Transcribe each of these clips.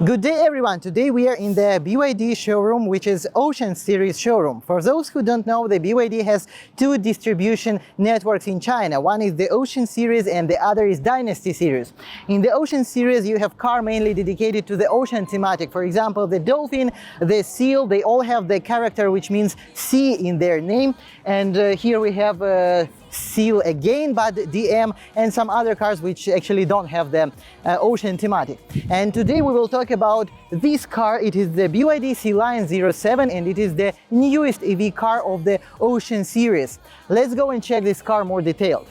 Good day everyone, today we are in the BYD showroom, which is Ocean series showroom. For those who don't know, the BYD has two distribution networks in China. One is the Ocean series and the other is Dynasty series. In the Ocean series you have car mainly dedicated to the ocean thematic. For example, the dolphin, the seal, they all have the character which means sea in their name. And here we have seal again, but DM and some other cars which actually don't have the ocean thematic. And today we will talk about this car. It is the BYD Sea Lion 07 and it is the newest EV car of the Ocean series. Let's go and check this car more detailed.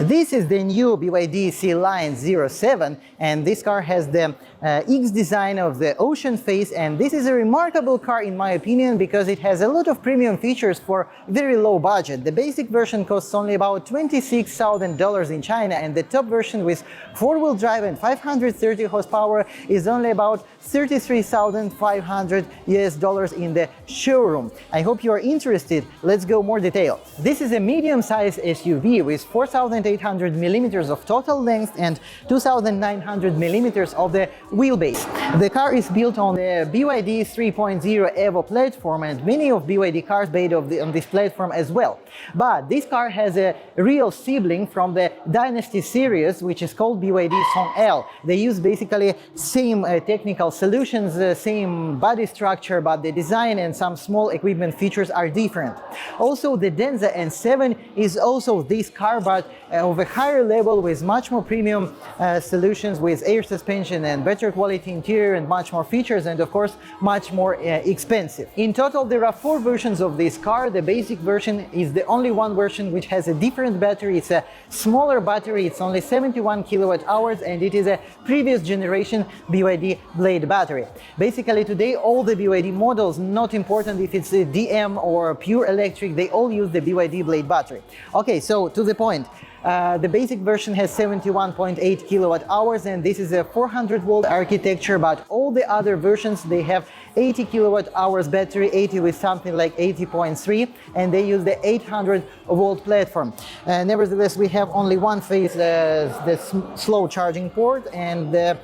This is the new BYD Sea Lion 07 and this car has the X design of the ocean face, and this is a remarkable car in my opinion because it has a lot of premium features for very low budget. The basic version costs only about $26,000 in China, and the top version with four-wheel drive and 530 horsepower is only about $33,500 US in the showroom. I hope you are interested. Let's go more detail. This is a medium-sized SUV with 4,800 millimeters of total length and 2,900 millimeters of the wheelbase. The car is built on the BYD 3.0 Evo platform, and many of BYD cars made on this platform as well. But this car has a real sibling from the Dynasty series, which is called BYD Song L. They use basically same technical solutions, same body structure, but the design and some small equipment features are different. Also, the Denza N7 is also this car, but of a higher level with much more premium solutions with air suspension and better quality interior and much more features, and of course much more expensive. In total there are four versions of this car. The basic version is the only one version which has a different battery. It's a smaller battery, it's only 71 kilowatt hours, and it is a previous generation BYD Blade battery. Basically today all the BYD models, not important if it's a DM or pure electric, they all use the BYD Blade battery. Okay, so to the point. The basic version has 71.8 kilowatt hours, and this is a 400 volt architecture, but all the other versions they have 80 kilowatt hours battery, 80 with something like 80.3, and they use the 800 volt platform. Nevertheless, we have only one phase, the slow charging port, and the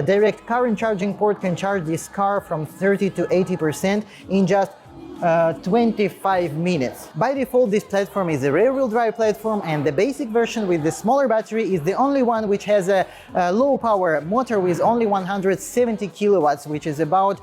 direct current charging port can charge this car from 30 to 80% in just 25 minutes. By default, this platform is a rear-wheel drive platform, and the basic version with the smaller battery is the only one which has a low-power motor with only 170 kilowatts, which is about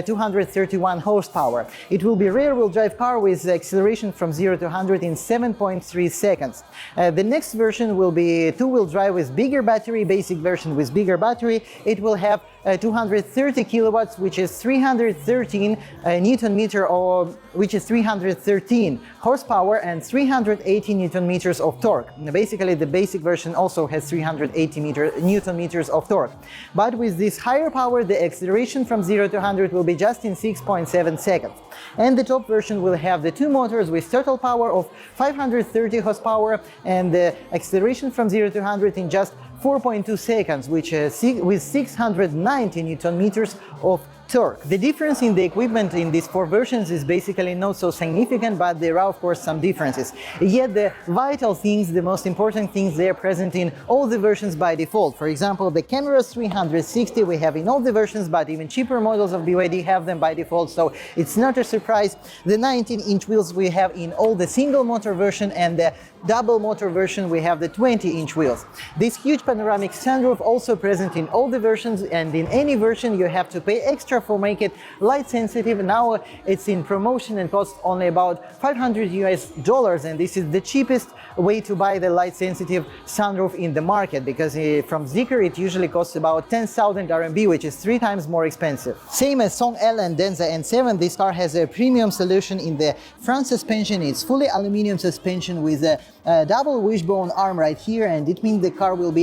231 horsepower. It will be a rear-wheel drive car with acceleration from 0 to 100 in 7.3 seconds. The next version will be two-wheel drive with bigger battery, basic version with bigger battery. It will have 230 kilowatts, which is 313 Newton meter, or which is 313 horsepower and 380 Newton meters of torque. Basically, the basic version also has 380 Newton meters of torque. But with this higher power, the acceleration from 0 to 100 will be just in 6.7 seconds. And the top version will have the two motors with total power of 530 horsepower and the acceleration from 0 to 100 in just 4.2 seconds, which with 690 Newton meters of torque. The difference in the equipment in these four versions is basically not so significant, but there are of course some differences. Yet the vital things, the most important things, they are present in all the versions by default. For example, the cameras 360 we have in all the versions, but even cheaper models of BYD have them by default, so it's not a surprise. The 19-inch wheels we have in all the single motor version, and the double motor version we have the 20-inch wheels. This huge panoramic sunroof also present in all the versions, and in any version you have to pay extra for make it light sensitive. Now it's in promotion and costs only about $500 US, and this is the cheapest way to buy the light sensitive sunroof in the market, because from Zeekr it usually costs about 10,000 RMB, which is 3 times more expensive. Same as Song L and Denza N7, this car has a premium solution in the front suspension. It's fully aluminum suspension with a double wishbone arm right here, and it means the car will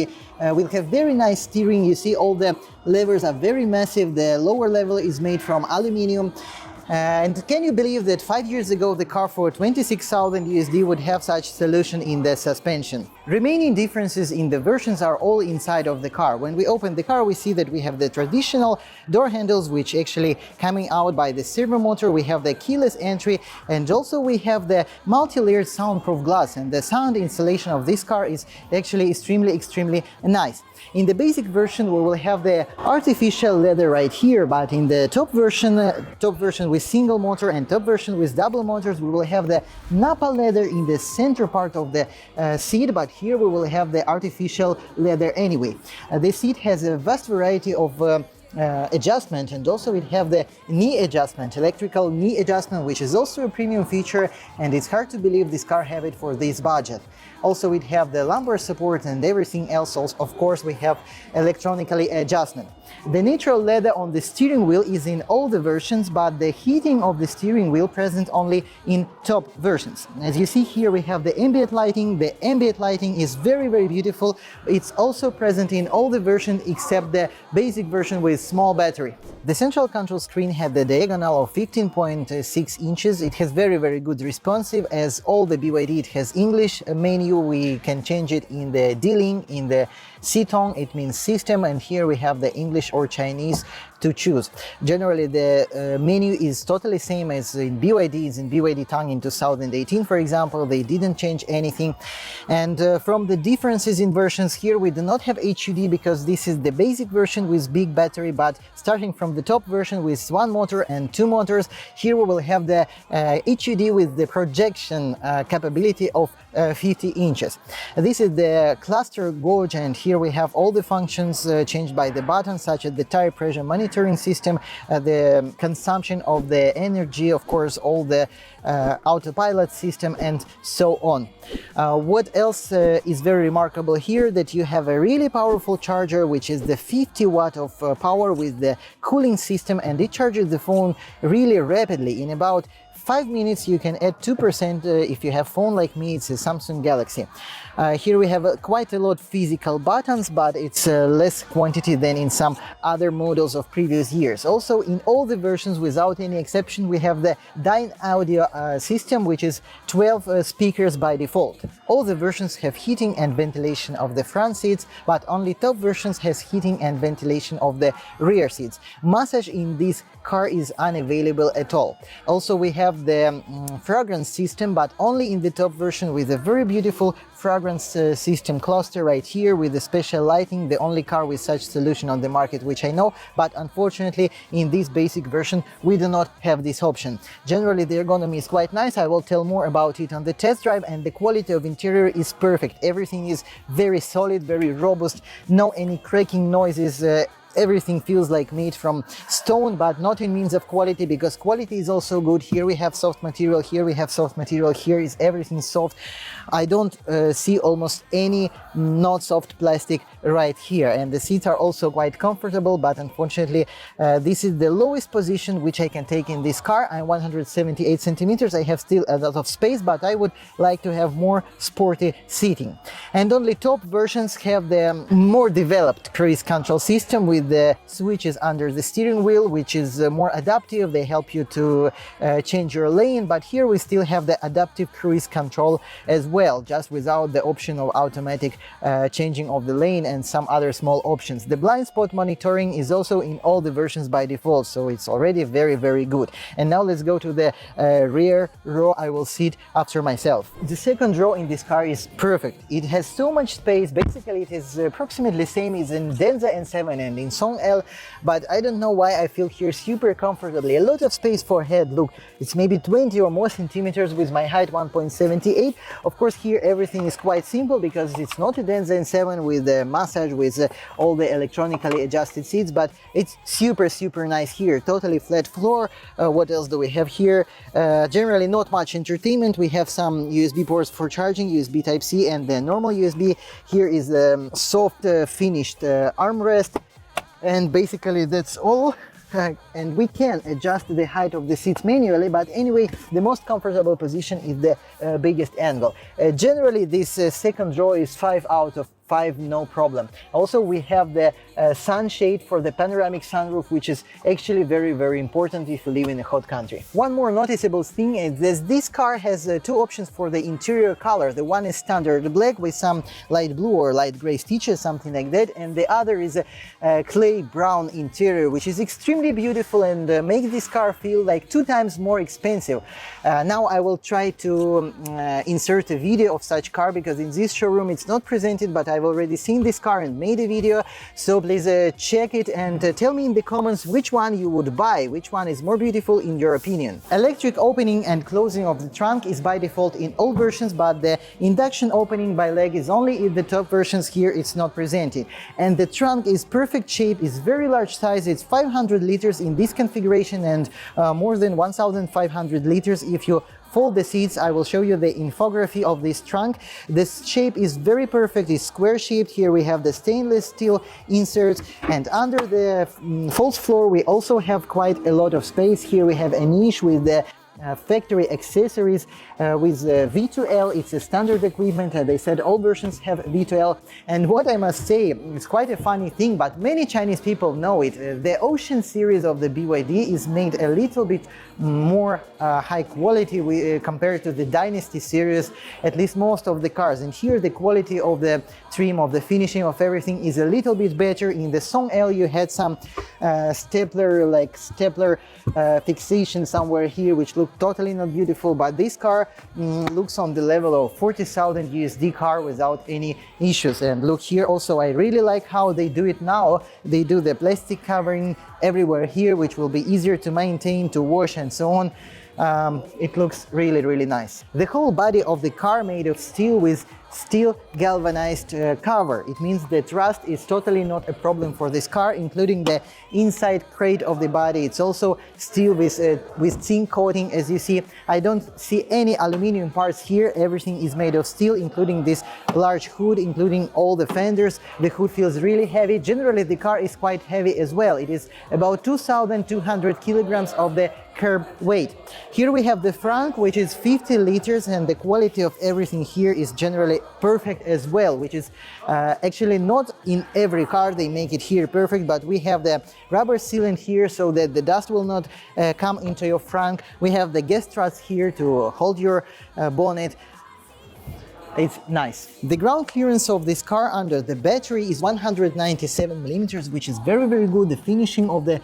have very nice steering. You see all the levers are very massive. The lower level is made from aluminum. And can you believe that 5 years ago the car for 26,000 USD would have such solution in the suspension? Remaining differences in the versions are all inside of the car. When we open the car, we see that we have the traditional door handles, which actually coming out by the servo motor. We have the keyless entry, and also we have the multi-layered soundproof glass, and the sound installation of this car is actually extremely nice. In the basic version we will have the artificial leather right here, but in the top version with single motor and top version with double motors, we will have the Napa leather in the center part of the seat, but here we will have the artificial leather anyway. The seat has a vast variety of adjustment, and also it have the knee adjustment, electrical knee adjustment, which is also a premium feature, and it's hard to believe this car have it for this budget. Also it have the lumbar support and everything else. Also, of course, we have electronically adjustment. The natural leather on the steering wheel is in all the versions, but the heating of the steering wheel present only in top versions. As you see here, we have the ambient lighting. The ambient lighting is very beautiful. It's also present in all the versions except the basic version with small battery. The central control screen had the diagonal of 15.6 inches. It has very good responsive. As all the BYD, it has English menu. We can change it in the D-Link, in the C-Tone, it means system, and here we have the English or Chinese to choose. Generally the menu is totally same as in BYD, is in BYD Tongue in 2018, for example. They didn't change anything. And from the differences in versions, here we do not have HUD because this is the basic version with big battery, but starting from the top version with one motor and two motors, here we will have the HUD with the projection capability of 50 inches. This is the cluster gauge, and here we have all the functions changed by the button, such as the tire pressure monitoring system, the consumption of the energy, of course, all the autopilot system, and so on. What else is very remarkable here, that you have a really powerful charger, which is the 50 watt of power with the cooling system, and it charges the phone really rapidly. In about 5 minutes you can add 2% if you have phone like me, it's a Samsung Galaxy. Here we have quite a lot physical buttons, but it's less quantity than in some other models of previous years. Also, in all the versions, without any exception, we have the Dyne audio system, which is 12 speakers by default. All the versions have heating and ventilation of the front seats, but only top versions has heating and ventilation of the rear seats. Massage in this car is unavailable at all. Also, we have the fragrance system, but only in the top version, with a very beautiful fragrance system cluster right here with the special lighting. The only car with such solution on the market which I know, but unfortunately in this basic version we do not have this option. Generally the ergonomy is quite nice. I will tell more about it on the test drive, and the quality of interior is perfect. Everything is very solid, very robust, no any cracking noises. Everything feels like made from stone, but not in means of quality, because quality is also good. Here we have soft material, here we have soft material, here is everything soft. I don't see almost any not soft plastic right here, and the seats are also quite comfortable, but unfortunately this is the lowest position which I can take in this car. I'm 178 centimeters. I have still a lot of space, but I would like to have more sporty seating. And only top versions have the more developed cruise control system with the switches under the steering wheel, which is more adaptive. They help you to change your lane, but here we still have the adaptive cruise control as well, just without the option of automatic changing of the lane and some other small options. The blind spot monitoring is also in all the versions by default, so it's already very good. And now let's go to the rear row. I will sit after myself. The second row in this car is perfect. It has so much space. Basically it is approximately same as in Denza N7 and in Song L, but I don't know why I feel here super comfortably. A lot of space for head. Look, it's maybe 20 or more centimeters with my height 1.78. Of course here everything is quite simple because it's not a Denza N7 with a massage with all the electronically adjusted seats, but it's super nice here. Totally flat floor. What else do we have here? Generally not much entertainment. We have some USB ports for charging, USB Type-C and the normal USB. Here is the soft finished armrest. And basically that's all. And we can adjust the height of the seats manually, but anyway, the most comfortable position is the biggest angle. Generally this second row is 5 out of 5, no problem. Also, we have the sunshade for the panoramic sunroof, which is actually very important if you live in a hot country. One more noticeable thing is this car has 2 options for the interior color. The one is standard black with some light blue or light gray stitches, something like that, and the other is a clay brown interior, which is extremely beautiful and makes this car feel like 2 times more expensive. Now I will try to insert a video of such car, because in this showroom it's not presented, but I've already seen this car and made a video, so please check it and tell me in the comments which one you would buy, which one is more beautiful in your opinion. Electric opening and closing of the trunk is by default in all versions, but the induction opening by leg is only in the top versions. Here it's not presented. And the trunk is perfect shape, is very large size, it's 500 liters in this configuration and more than 1500 liters if you fold the seats. I will show you the infography of this trunk. This shape is very perfect, it's square shaped. Here we have the stainless steel inserts, and under the false floor we also have quite a lot of space. Here we have a niche with the factory accessories with V2L. It's a standard equipment. They said all versions have V2L. And what I must say, it's quite a funny thing, but many Chinese people know it. The Ocean series of the BYD is made a little bit more high quality compared to the Dynasty series, at least most of the cars. And here the quality of the trim, of the finishing, of everything is a little bit better. In the Song L you had some stapler fixation somewhere here, which looked totally not beautiful, but this car looks on the level of 40,000 USD car without any issues. And look here also, I really like how they do it now. They do the plastic covering everywhere here, which will be easier to maintain, to wash and so on. It looks really nice. The whole body of the car made of steel with steel galvanized cover. It means that rust is totally not a problem for this car, including the inside crate of the body. It's also steel with zinc coating. As you see, I don't see any aluminum parts here. Everything is made of steel, including this large hood, including all the fenders. The hood feels really heavy. Generally the car is quite heavy as well. It is about 2,200 kilograms of the curb weight. Here we have the front, which is 50 liters, and the quality of everything here is generally perfect as well, which is actually not in every car they make it here perfect, but we have the rubber sealant here so that the dust will not come into your front. We have the gas struts here to hold your bonnet. It's nice. The ground clearance of this car under the battery is 197 millimeters, which is very good. The finishing of the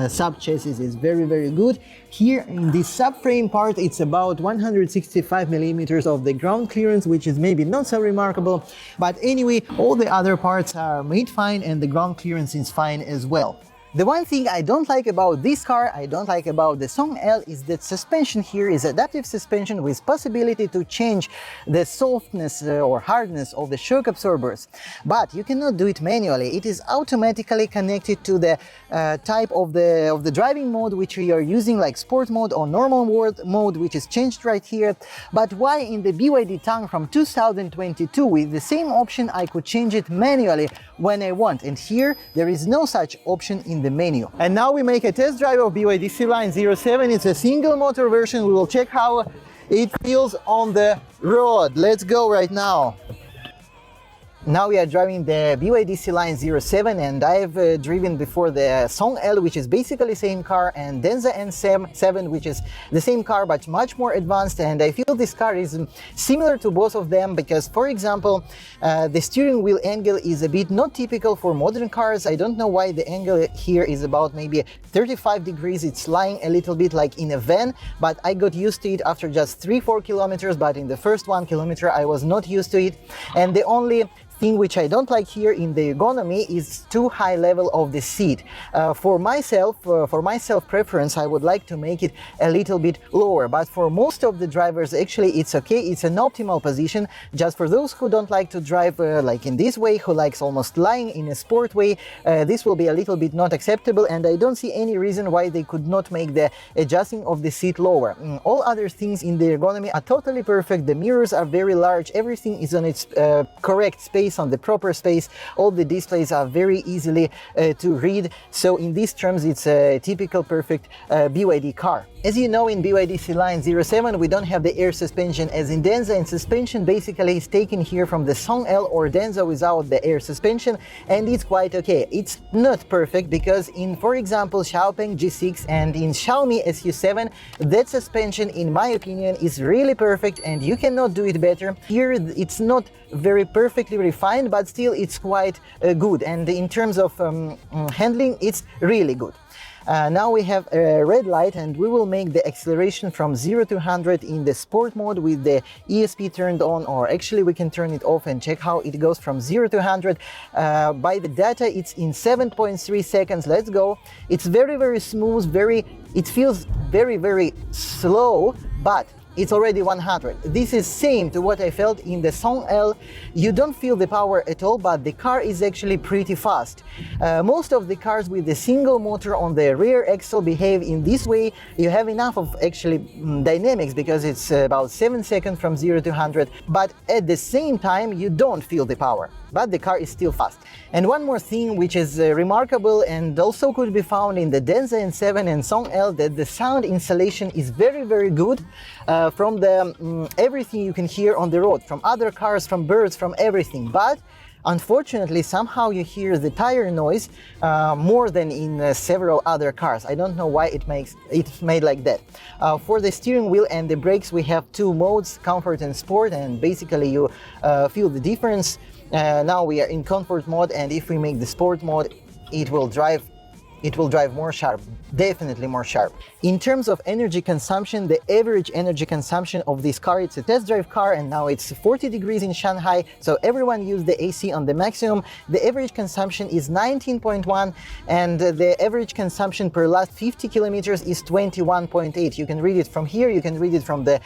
sub chassis is very good. Here in this subframe part, it's about 165 millimeters of the ground clearance, which is maybe not so remarkable, but anyway, all the other parts are made fine and the ground clearance is fine as well. The one thing I don't like about this car, I don't like about the Song L, is that suspension here is adaptive suspension with possibility to change the softness or hardness of the shock absorbers. But you cannot do it manually. It is automatically connected to the type of the driving mode which you are using, like sport mode or normal mode, which is changed right here. But why in the BYD Tang from 2022 with the same option I could change it manually when I want, and here there is no such option in the menu. And now we make a test drive of BYD Sea Lion 07. It's a single motor version. We will check how it feels on the road. Let's go right now. Now we are driving the BYD Sea Lion 07, and I've driven before the Song L, which is basically the same car, and then the N7, which is the same car but much more advanced. And I feel this car is similar to both of them because, for example, the steering wheel angle is a bit not typical for modern cars. I don't know why the angle here is about maybe 35 degrees. It's lying a little bit like in a van, but I got used to it after just 3-4 kilometers, but in the first 1 kilometer I was not used to it. And the only thing which I don't like here in the ergonomy is too high level of the seat. For myself preference, I would like to make it a little bit lower, but for most of the drivers actually it's okay. It's an optimal position. Just for those who don't like to drive like in this way, who likes almost lying in a sport way, this will be a little bit not acceptable, and I don't see any reason why they could not make the adjusting of the seat lower. All other things in the ergonomy are totally perfect. The mirrors are very large, everything is on its correct space. space, on the proper space. All the displays are very easily to read. So in these terms, it's a typical perfect BYD car. As you know, in BYD Sea Lion 07, we don't have the air suspension as in Denza, and suspension basically is taken here from the Song L or Denza without the air suspension, and it's quite okay. It's not perfect because in, for example, Xiaopeng G6 and in Xiaomi SU7, that suspension, in my opinion, is really perfect and you cannot do it better. Here, it's not very perfectly refined, but still it's quite good, and in terms of handling, it's really good. Now we have a red light and we will make the acceleration from 0 to 100 in the sport mode with the ESP turned on, or actually we can turn it off and check how it goes from 0 to 100. By the data, it's in 7.3 seconds. Let's go. It's very smooth, it feels very slow, but it's already 100. This is same to what I felt in the Song L. You don't feel the power at all, but the car is actually pretty fast. Most of the cars with the single motor on the rear axle behave in this way. You have enough of actually dynamics because it's about 7 seconds from 0 to 100, but at the same time you don't feel the power. But the car is still fast. And one more thing which is remarkable and also could be found in the Denza N7 and Song L, that the sound insulation is very good from the everything you can hear on the road, from other cars, from birds, from everything. But unfortunately, somehow you hear the tire noise more than in several other cars. I don't know why it's made like that. For the steering wheel and the brakes, we have two modes, comfort and sport, and basically you feel the difference. Now we are in comfort mode, and if we make the sport mode, it will drive more sharp, definitely more sharp. In terms of energy consumption, the average energy consumption of this car, it's a test drive car and now it's 40 degrees in Shanghai, so everyone used the AC on the maximum. The average consumption is 19.1 and the average consumption per last 50 kilometers is 21.8. You can read it from here, you can read it from the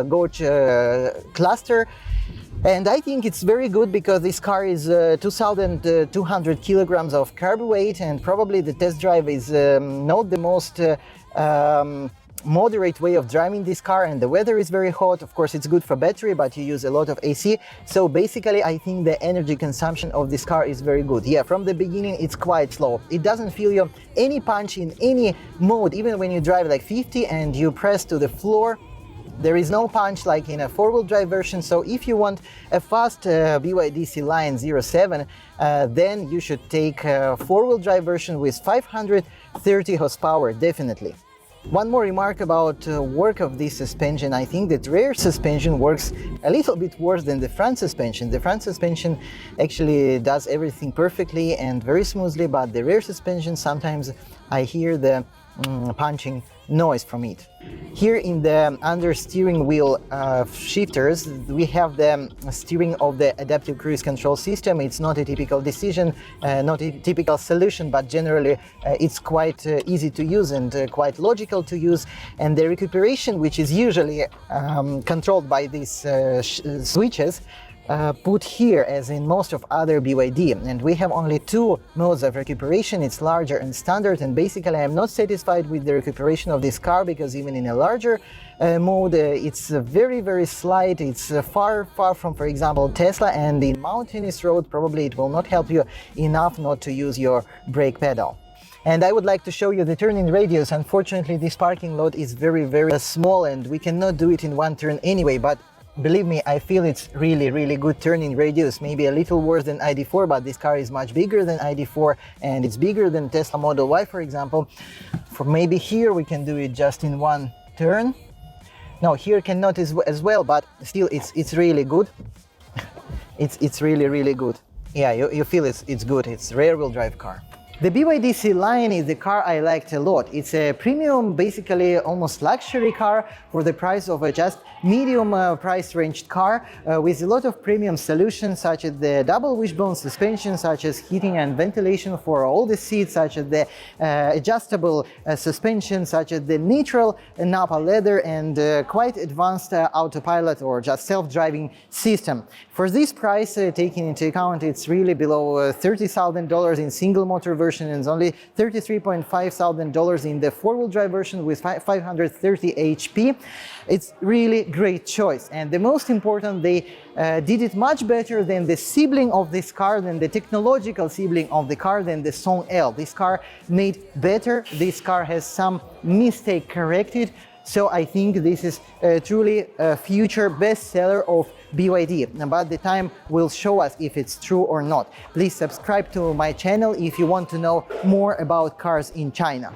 gauge cluster. And I think it's very good because this car is 2,200 kilograms of carb weight, and probably the test drive is not the most moderate way of driving this car, and the weather is very hot. Of course, it's good for battery, but you use a lot of AC. So basically, I think the energy consumption of this car is very good. Yeah, from the beginning, it's quite slow. It doesn't feel you any punch in any mode, even when you drive like 50 and you press to the floor. There is no punch like in a four-wheel drive version, so if you want a fast BYD Sea Lion 07, then you should take a four-wheel drive version with 530 horsepower, definitely. One more remark about work of this suspension. I think that rear suspension works a little bit worse than the front suspension. The front suspension actually does everything perfectly and very smoothly, but the rear suspension, sometimes I hear the punching noise from it. Here in the under steering wheel shifters, we have the steering of the adaptive cruise control system. It's not a typical decision, not a typical solution, but generally it's quite easy to use and quite logical to use. And the recuperation, which is usually controlled by these switches, put here as in most of other BYD, and we have only two modes of recuperation. It's larger and standard, and basically I'm not satisfied with the recuperation of this car because even in a larger mode it's very slight. It's far from, for example, Tesla, and in mountainous road probably it will not help you enough not to use your brake pedal. And I would like to show you the turning radius. Unfortunately, this parking lot is very small and we cannot do it in one turn anyway, but believe me, I feel it's really good turning radius. Maybe a little worse than ID4, but this car is much bigger than ID4 and it's bigger than Tesla Model Y, for example. For maybe here we can do it just in one turn. No, here cannot as well, but still it's really good. it's really good. Yeah, you feel it's good. It's a rear-wheel drive car. The BYD Sea Lion is the car I liked a lot. It's a premium, basically almost luxury car for the price of a just medium price ranged car with a lot of premium solutions, such as the double wishbone suspension, such as heating and ventilation for all the seats, such as the adjustable suspension, such as the neutral Napa leather, and quite advanced autopilot or just self-driving system. For this price, taking into account it's really below $30,000 in single motor version, version and only $33,500 in the four-wheel drive version with 530 HP. It's really great choice, and the most important, they did it much better than the sibling of this car, than the technological sibling of the car, than the Song L. This car made better. This car has some mistake corrected. So I think this is truly a future bestseller of BYD, but the time will show us if it's true or not. Please subscribe to my channel if you want to know more about cars in China.